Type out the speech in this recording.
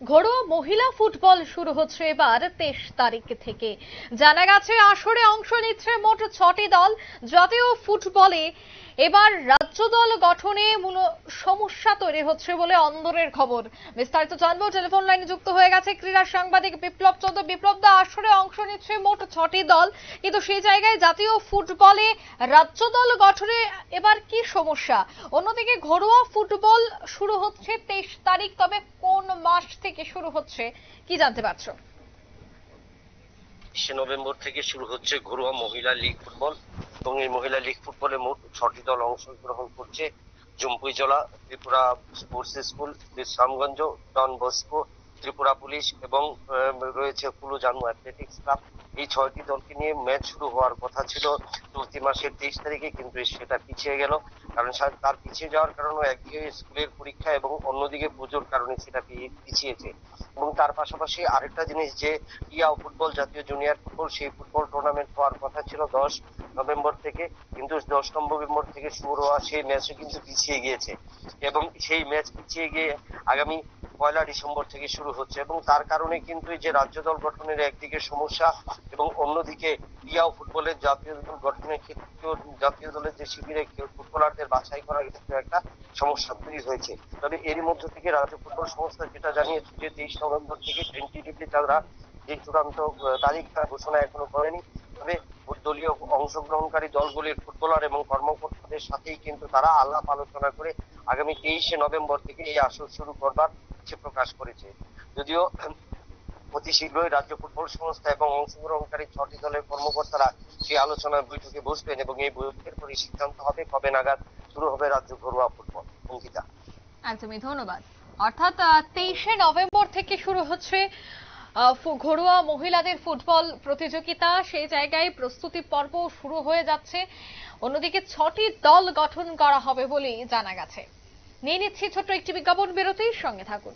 ঘরোয়া মহিলা ফুটবল শুরু হচ্ছে এবার 23 তারিখ থেকে। জানা গেছে আসরে অংশ নিচ্ছে মোট 6টি দল। জাতীয় ফুটবলে এবার রাজ্য দল গঠনে সমস্যা তৈরি হচ্ছে বলে অন্দরের খবর। বিস্তারিত জানবো, টেলিফোন লাইনে যুক্ত হয়ে গেছে ক্রীড়া সাংবাদিক বিপ্লব চন্দ্র। বিপ্লব দা, আসরে অংশ নিচ্ছে মোট 6টি দল, কিন্তু সেই জায়গায় জাতীয় ফুটবলে রাজ্য দল গঠনে এবার কি সমস্যা? অন্যদিকে ঘরোয়া ফুটবল শুরু হচ্ছে 23 তারিখ, তবে কোন মাস থেকে শুরু হচ্ছে কি জানতে পারছো? 20 নভেম্বর থেকে শুরু হচ্ছে ঘরোয়া মহিলা লীগ ফুটবল এবং এই মহিলা লীগ ফুটবলে মোট 6টি দল অংশগ্রহণ করছে। Jampuijala, Tripura sports school, Bishramganj, Don Bosco, Tripura police এবং রয়েছে কুলুজানু অ্যাথলেটিক্স ক্লাব। এই 6টি দলকে নিয়ে ম্যাচ শুরু হওয়ার কথা ছিল চলতি মাসের 23 তারিখে, কিন্তু সেটা পিছিয়ে গেল। কারণ তার পিছিয়ে যাওয়ার কারণে একদিকে স্কুলের পরীক্ষা এবং অন্যদিকে পুজোর কারণে সেটা পিছিয়েছে। এবং তার পাশাপাশি আরেকটা জিনিস, যে টিয়া ফুটবল, জাতীয় জুনিয়র ফুটবল, সেই ফুটবল টুর্নামেন্ট হওয়ার কথা ছিল 10 নভেম্বর থেকে, কিন্তু 10 নভেম্বর থেকে শুরু হওয়া সেই ম্যাচও কিন্তু পিছিয়ে গিয়েছে এবং সেই ম্যাচ পিছিয়ে গিয়ে আগামী 1 ডিসেম্বর থেকে শুরু হচ্ছে। এবং তার কারণে কিন্তু যে রাজ্য দল গঠনের একদিকে সমস্যা এবং অন্যদিকে টিয়াও ফুটবলের জাতীয় দল গঠনের ক্ষেত্রেও জাতীয় দলের যে শিবিরে ফুটবলারদের বাছাই করার ক্ষেত্রে একটা সমস্যা তৈরি হয়েছে। তবে এরই মধ্য থেকে রাজ্য ফুটবল সংস্থা যেটা জানিয়েছে যে 23 নভেম্বর থেকে টেন্টেটিভলি তারা যে চূড়ান্ত তারিখটা ঘোষণা এখনো করেনি। তবে দলীয় অংশগ্রহণকারী দলগুলির ফুটবলার এবং কর্মকর্তাদের সাথেই কিন্তু তারা আলাপ আলোচনা করে আগামী 23 নভেম্বর থেকে এই আসর শুরু করবার ইচ্ছে প্রকাশ করেছে। যদিও অতি শীঘ্রই রাজ্য ফুটবল সংস্থা এবং অংশগ্রহণকারী 6টি দলের কর্মকর্তারা সেই আলোচনার বৈঠকে বসবেন এবং এই বৈঠকের পরে সিদ্ধান্ত হবে কবে নাগাদ শুরু হবে রাজ্য ঘরোয়া ফুটবল। অঙ্কিতা, একদমই, ধন্যবাদ। অর্থাৎ 23শে নভেম্বর থেকে শুরু হচ্ছে ঘরোয়া মহিলাদের ফুটবল প্রতিযোগিতা। সেই জায়গায় প্রস্তুতি পর্ব শুরু হয়ে যাচ্ছে। অন্যদিকে 6টি দল গঠন করা হবে বলেই জানা গেছে। নিয়ে নিচ্ছি ছোট্ট একটি বিজ্ঞাপন বিরতির সঙ্গে থাকুন।